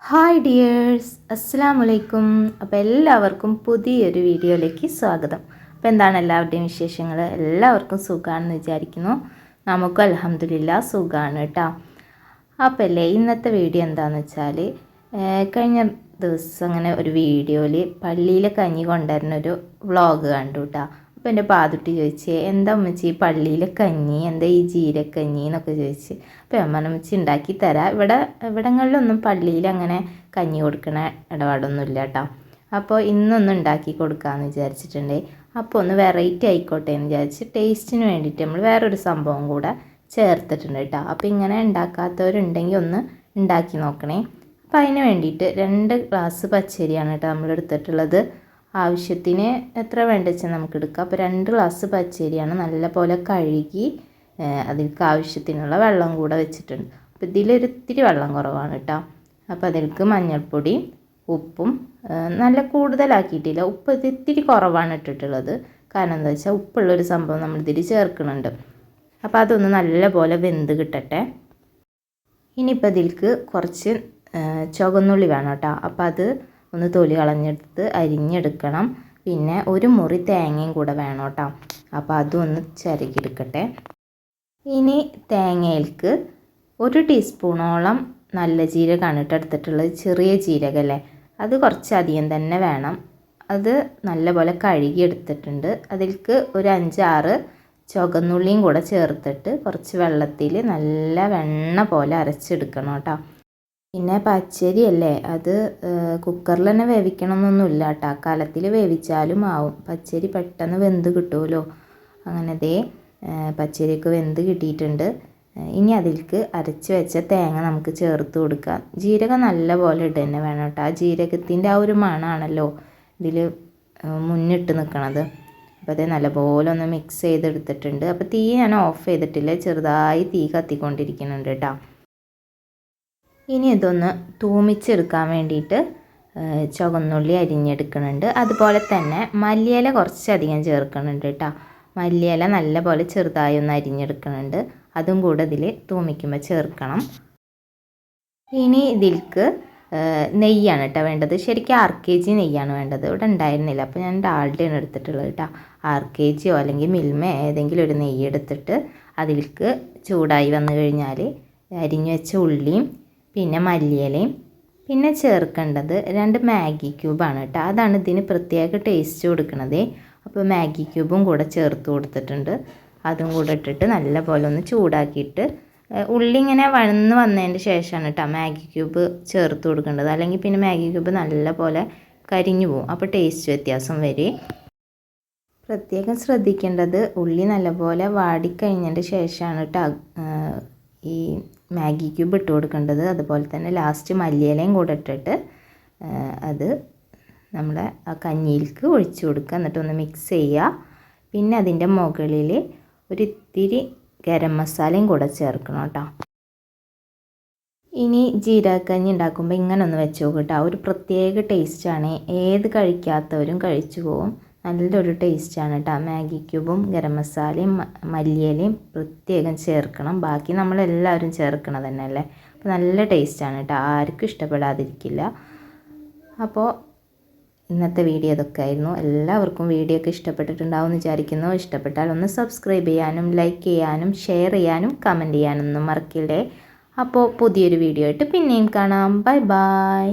Hi dears, അസ്സലാമു അലൈക്കും. അപ്പോൾ എല്ലാവർക്കും പുതിയൊരു വീഡിയോയിലേക്ക് സ്വാഗതം. അപ്പോൾ എന്താണ് എല്ലാവരുടെയും വിശേഷങ്ങൾ? എല്ലാവർക്കും സുഖമാണെന്ന് വിചാരിക്കുന്നു. നമുക്കും അൽഹംദുലില്ലാ സുഖമാണ് കേട്ടോ. അപ്പോൾ അല്ലേ ഇന്നത്തെ വീഡിയോ എന്താണെന്ന് വെച്ചാൽ, കഴിഞ്ഞ ദിവസം അങ്ങനെ ഒരു വീഡിയോയിൽ പള്ളിയിലെ കഞ്ഞി കൊണ്ടുവരുന്നൊരു വ്ളോഗ് കണ്ടു കേട്ടോ. അപ്പോൾ എൻ്റെ പാതുട്ടി ചോദിച്ച്, എന്താ ഉമ്മച്ചി പള്ളിയിലെ കഞ്ഞി, എന്താ ഈ ജീരക്കഞ്ഞി എന്നൊക്കെ ചോദിച്ച്. അപ്പോൾ ഞാൻ പറഞ്ഞു, ഉമ്മച്ചി ഉണ്ടാക്കി തരാം. ഇവിടങ്ങളിലൊന്നും പള്ളിയിൽ അങ്ങനെ കഞ്ഞി കൊടുക്കണ ഇടപാടൊന്നുമില്ല കേട്ടോ. അപ്പോൾ ഇന്നൊന്ന് ഉണ്ടാക്കി കൊടുക്കാമെന്ന് വിചാരിച്ചിട്ടുണ്ട്. അപ്പോൾ ഒന്ന് വെറൈറ്റി ആയിക്കോട്ടെ എന്ന് വിചാരിച്ച് ടേസ്റ്റിന് വേണ്ടിയിട്ട് നമ്മൾ വേറൊരു സംഭവം കൂടെ ചേർത്തിട്ടുണ്ട് കേട്ടോ. അപ്പോൾ ഇങ്ങനെ ഉണ്ടാക്കാത്തവരുണ്ടെങ്കിൽ ഒന്ന് ഉണ്ടാക്കി നോക്കണേ. അപ്പോൾ അതിന് വേണ്ടിയിട്ട് 2 ഗ്ലാസ് പച്ചരിയാണ് കേട്ടോ നമ്മൾ എടുത്തിട്ടുള്ളത്. ആവശ്യത്തിന് എത്ര വേണ്ട വെച്ചാൽ നമുക്ക് എടുക്കാം. അപ്പോൾ 2 ഗ്ലാസ് പച്ചരിയാണ് നല്ലപോലെ കഴുകി അതിലേക്ക് ആവശ്യത്തിനുള്ള വെള്ളം കൂടെ വെച്ചിട്ടുണ്ട്. അപ്പോൾ ഇതിലൊരിത്തിരി വെള്ളം കുറവാണ് കേട്ടോ. അപ്പോൾ അതിലേക്ക് മഞ്ഞൾപ്പൊടിയും ഉപ്പും നല്ല കൂടുതലാക്കിയിട്ടില്ല. ഉപ്പ് ഇത്തിരി കുറവാണ് ഇട്ടിട്ടുള്ളത്. കാരണം എന്താ വെച്ചാൽ ഉപ്പുള്ളൊരു സംഭവം നമ്മളിതിൽ ചേർക്കുന്നുണ്ട്. അപ്പോൾ അതൊന്ന് നല്ലപോലെ വെന്ത് കിട്ടട്ടെ. ഇനിയിപ്പോൾ ഇതിലേക്ക് കുറച്ച് ചുവന്നുള്ളി വേണം കേട്ടോ. അപ്പോൾ അത് ഒന്ന് തൊലി കളഞ്ഞെടുത്ത് അരിഞ്ഞെടുക്കണം. പിന്നെ ഒരു മുറി തേങ്ങയും കൂടെ വേണം കേട്ടോ. അപ്പോൾ അതും ഒന്ന് ചിരകിയെടുക്കട്ടെ. ഇനി തേങ്ങയിലേക്ക് 1 ടീസ്പൂണോളം നല്ല ജീരകമാണ് എടുത്തിട്ടുള്ളത്. ചെറിയ ജീരകമല്ലേ, അത് കുറച്ചധികം തന്നെ വേണം. അത് നല്ലപോലെ കഴുകി എടുത്തിട്ടുണ്ട്. അതിലേക്ക് ഒരു 5-6 ചുവന്നുള്ളിയും കൂടെ ചേർത്തിട്ട് കുറച്ച് വെള്ളത്തിൽ നല്ല വെണ്ണ പോലെ അരച്ചെടുക്കണം കേട്ടോ. പിന്നെ പച്ചരി അല്ലേ, അത് കുക്കറിൽ തന്നെ വേവിക്കണമെന്നൊന്നുമില്ല കേട്ടോ. കലത്തിൽ വേവിച്ചാലും ആവും. പച്ചരി പെട്ടെന്ന് വെന്ത് കിട്ടുമല്ലോ. അങ്ങനെ പച്ചരിയൊക്കെ വെന്ത് കിട്ടിയിട്ടുണ്ട്. ഇനി അതിലേക്ക് അരച്ച് വെച്ച തേങ്ങ നമുക്ക് ചേർത്ത് കൊടുക്കാം. ജീരകം നല്ലപോലെ ഇട്ട് തന്നെ വേണം കേട്ടോ. ആ ജീരകത്തിൻ്റെ ആ ഒരു മണമാണല്ലോ ഇതിൽ മുന്നിട്ട് നിൽക്കണത്. അപ്പോൾ അത് നല്ലപോലെ ഒന്ന് മിക്സ് ചെയ്തെടുത്തിട്ടുണ്ട്. അപ്പോൾ തീ ഞാൻ ഓഫ് ചെയ്തിട്ടില്ല, ചെറുതായി തീ കത്തിക്കൊണ്ടിരിക്കുന്നുണ്ട് കേട്ടോ. ഇനി ഇതൊന്ന് തൂമിച്ചെടുക്കാൻ വേണ്ടിയിട്ട് ചുവന്നുള്ളി അരിഞ്ഞെടുക്കുന്നുണ്ട്. അതുപോലെ തന്നെ മല്ലിയില കുറച്ചധികം ചേർക്കുന്നുണ്ട് കേട്ടോ. മല്ലിയില നല്ലപോലെ ചെറുതായി ഒന്ന് അരിഞ്ഞെടുക്കുന്നുണ്ട്. അതും കൂടെ ഇതിൽ തൂമിക്കുമ്പോൾ ചേർക്കണം. ഇനി ഇതിലേക്ക് നെയ്യാണ് കേട്ടോ വേണ്ടത്. ശരിക്കും 6 kg നെയ്യാണ് വേണ്ടത്. ഇവിടെ ഉണ്ടായിരുന്നില്ല, അപ്പോൾ ഞാൻ ഡാൽഡയാണ് എടുത്തിട്ടുള്ളത് കേട്ടോ. 6 kg അല്ലെങ്കിൽ മിൽമ ഏതെങ്കിലും ഒരു നെയ്യ് എടുത്തിട്ട് അതിലേക്ക് ചൂടായി വന്നു കഴിഞ്ഞാൽ അരിഞ്ഞു വെച്ച ഉള്ളിയും പിന്നെ മല്ലിയിലയും പിന്നെ ചേർക്കേണ്ടത് 2 മാഗി ക്യൂബാണ് കേട്ടോ. അതാണ് ഇതിന് പ്രത്യേക ടേസ്റ്റ് കൊടുക്കുന്നത്. അപ്പോൾ മാഗി ക്യൂബും കൂടെ ചേർത്ത് കൊടുത്തിട്ടുണ്ട്. അതും കൂടെ ഇട്ടിട്ട് നല്ലപോലെ ഒന്ന് ചൂടാക്കിയിട്ട് ഉള്ളി ഇങ്ങനെ വഴന്ന് വന്നതിൻ്റെ ശേഷമാണ് കേട്ടോ മാഗി ക്യൂബ് ചേർത്ത് കൊടുക്കേണ്ടത്. അല്ലെങ്കിൽ പിന്നെ മാഗി ക്യൂബ് നല്ലപോലെ കരിഞ്ഞു പോകും. അപ്പോൾ ടേസ്റ്റ് വ്യത്യാസം വരും. പ്രത്യേകം ശ്രദ്ധിക്കേണ്ടത് ഉള്ളി നല്ലപോലെ വാടിക്കഴിഞ്ഞതിൻ്റെ ശേഷമാണ് കേട്ടോ ഈ മാഗി ക്യൂബ് ഇട്ട് കൊടുക്കേണ്ടത്. അതുപോലെ തന്നെ ലാസ്റ്റ് മല്ലിയിലയും കൂടെ ഇട്ടിട്ട് അത് നമ്മുടെ ആ കഞ്ഞിയിലേക്ക് ഒഴിച്ചു കൊടുക്കുക. എന്നിട്ടൊന്ന് മിക്സ് ചെയ്യുക. പിന്നെ അതിൻ്റെ മുകളിൽ ഒരിത്തിരി ഗരം മസാലയും കൂടെ ചേർക്കണം കേട്ടോ. ഇനി ജീരകക്കഞ്ഞി ഉണ്ടാക്കുമ്പോൾ ഇങ്ങനെ ഒന്ന് വെച്ച് നോക്കട്ടോ. ഒരു പ്രത്യേക ടേസ്റ്റാണ്. ഏത് കഴിക്കാത്തവരും കഴിച്ചു പോകും. നല്ലൊരു ടേസ്റ്റാണ് കേട്ടോ. മാഗി ക്യൂബും ഗരം മസാലയും മല്ലിയിലയും പ്രത്യേകം ചേർക്കണം. ബാക്കി നമ്മളെല്ലാവരും ചേർക്കണം തന്നെ അല്ലേ. അപ്പോൾ നല്ല ടേസ്റ്റാണ് കേട്ടോ. ആർക്കും ഇഷ്ടപ്പെടാതിരിക്കില്ല. അപ്പോൾ ഇന്നത്തെ വീഡിയോ ഇതൊക്കെ ആയിരുന്നു. എല്ലാവർക്കും വീഡിയോ ഒക്കെ ഇഷ്ടപ്പെട്ടിട്ടുണ്ടാവും എന്ന് വിചാരിക്കുന്നു. ഇഷ്ടപ്പെട്ടാൽ ഒന്ന് സബ്സ്ക്രൈബ് ചെയ്യാനും ലൈക്ക് ചെയ്യാനും ഷെയർ ചെയ്യാനും കമൻറ്റ് ചെയ്യാനൊന്നും മറക്കില്ലേ. അപ്പോൾ പുതിയൊരു വീഡിയോ ആയിട്ട് പിന്നെയും കാണാം. Bye bye.